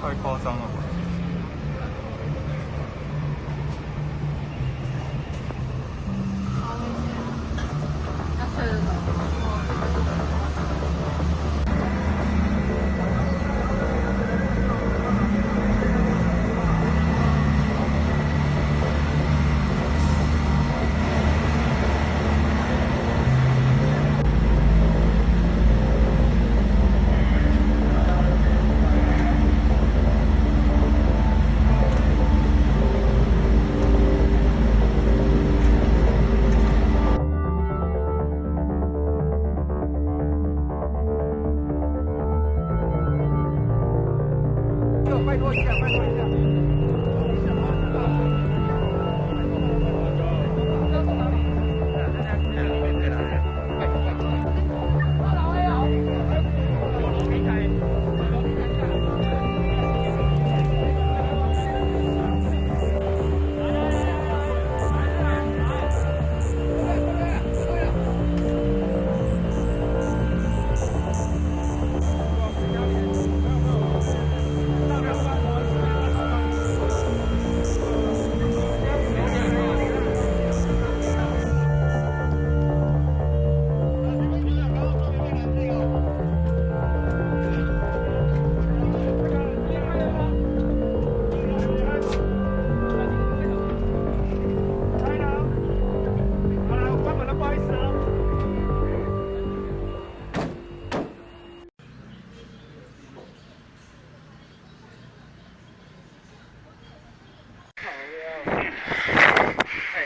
太夸张了吧？要睡了吗？拜托一下，拜托一下。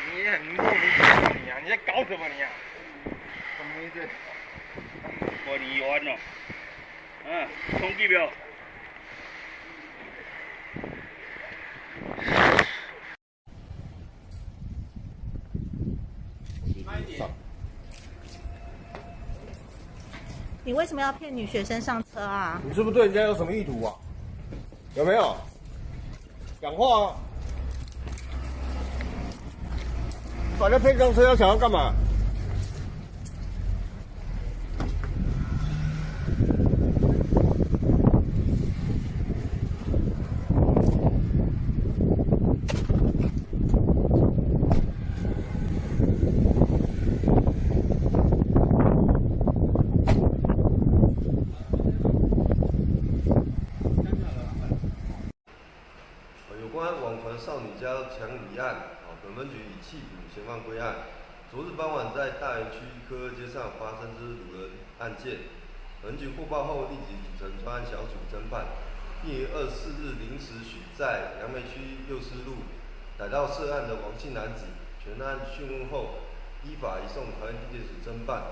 你很莫名其妙，你在搞什么你啊？什么意思？我离完了，充机票。你为什么要骗女学生上车啊？你是不是对人家有什么意图啊？有没有？讲话啊！把人骗上车要想要干嘛？有关网传少女家强离案，本分局以缉捕嫌犯归案。昨日傍晚在大园区科二街上发生之掳人案件，本分局获报后立即组成专案小组侦办，并于24日零时许在杨梅区幼师路逮到涉案的王姓男子，全案讯问后，依法移送桃园地检署侦办。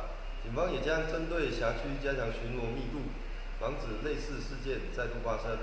警方也将针对辖区加强巡逻密度，防止类似事件再度发生。